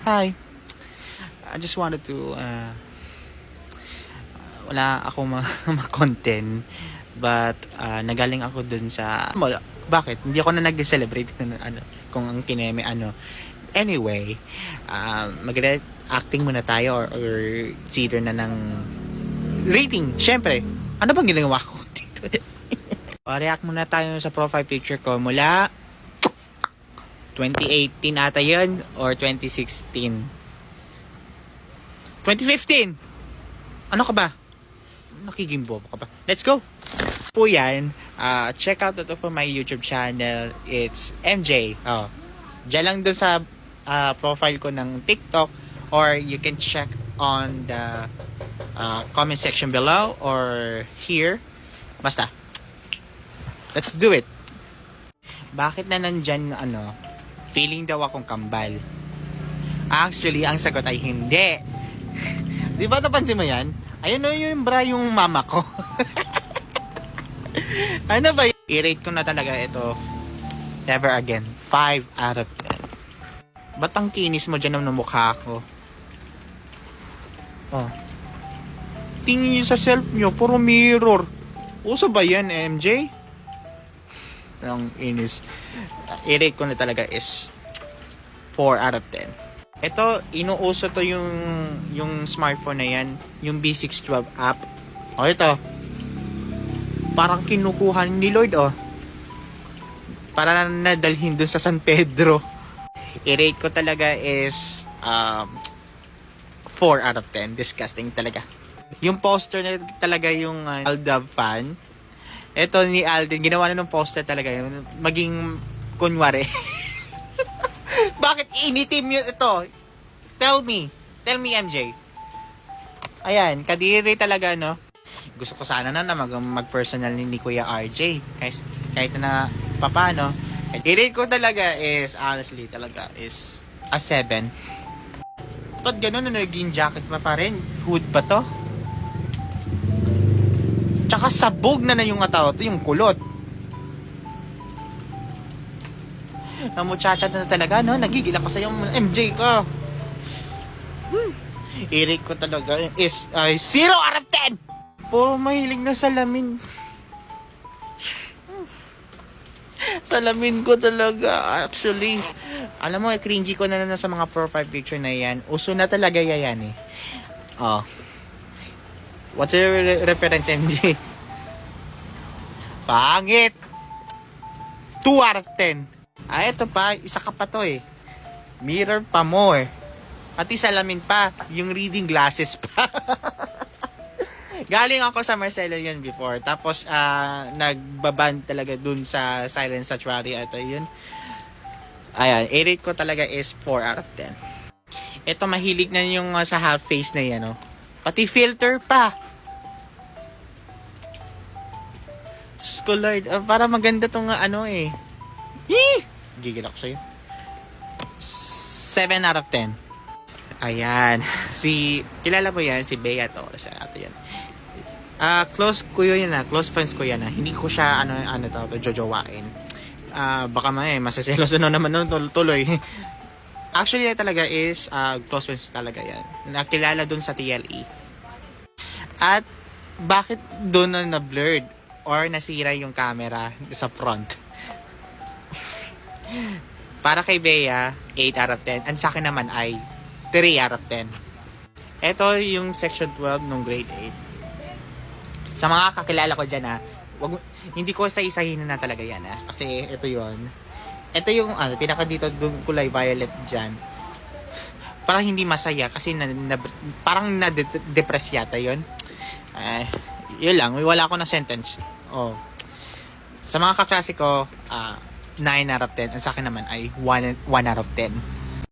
Hi. I just wanted to, wala akong ma-content. But, nagaling ako dun sa, bakit? Hindi ako na nag-celebrate kung ang kineme, Anyway, mag-acting muna tayo or it's either na ng rating. Syempre, ano bang ginagawa ko dito? React muna tayo sa profile picture ko mula 2018 ata yun or 2016. 2015! Ano ka ba? Nakigimbo ka ba? Let's go! Po yan, check out ito po my YouTube channel. It's MJ. Diyan lang dun sa profile ko ng TikTok, or you can check on the comment section below or here. Basta. Let's do it. Bakit na nandyan feeling daw akong kambal? Actually, ang sagot ay hindi. Di ba napansin mo yan? Ayun na yung yung mama ko. Ano ba? I-rate ko na talaga ito. Never again. 5 out of 10. Ba't ang kinis mo dyan ng mukha ko? Tingin nyo sa self nyo, puro mirror. Uso ba yan, MJ? Ang inis. I-rate ko na talaga is 4 out of 10. Ito, inuuso to yung smartphone na yan. Yung B612 app. Ito. Parang kinukuha ni Lord, para nadalhin dun sa San Pedro. I-rate ko talaga is 4 out of 10. Disgusting talaga. Yung poster na talaga yung Aldab fan. Ito ni Alden, ginawa na ng poster talaga yun. Maging kunwari. Bakit initim yun ito? Tell me MJ. Ayan, kadiri talaga, no? Gusto ko sana na mag-personal ni Kuya RJ. Kahit na papano. I-rate ko talaga is, honestly, talaga is a 7. Ba't ganun na naging jacket pa rin? Hood pa to? Tsaka sabog na yung ataw to, yung kulot. Ang muchacha na talaga, no? Nagigil ako sa yung MJ ko. I-rate ko talaga is 0 out of 10! Puro mahilig na salamin. Salamin ko talaga, actually. Alam mo, cringy ko na sa mga profile picture na yan. Uso na talaga yan eh. What's your reference, MJ? Pangit! 2 out of 10. Ito pa, isa ka pa to eh. Mirror pa mo eh. Pati salamin pa, yung reading glasses pa. Galing ako sa Marcelo yun before. Tapos, nagbaban talaga dun sa Silent Sanctuary. Ito yun. Ayan, i-rate ko talaga is 4 out of 10. Ito, mahilig na yung sa half face na yan, Pati filter pa. Diyos ko, Lord. Para maganda tong Gigil ako sa'yo. 7 out of 10. Ayan. Kilala mo yan, si Bea Torres. Ito yan. Close ko yun close friends ko yan Hindi ko siya jojowain. Baka masaselos naman tuloy. Actually talaga is close friends talaga yan. Nakilala dun sa TLE. At bakit dun na blurred or nasira yung camera sa front? Para kay Bea, 8 out of 10. And sa akin naman ay 3 out of 10. Ito yung section 12 nung grade 8. Sa mga kakilala ko dyan hindi ko isa-isahin na talaga yan kasi ito yon. Ito yung pinaka dito yung kulay violet dyan. Parang hindi masaya kasi parang na-depress yata yun. Yun lang, wala ako na sentence. Sa mga kaklase ko, 9 out of 10. Ang sa akin naman ay 1 out of 10.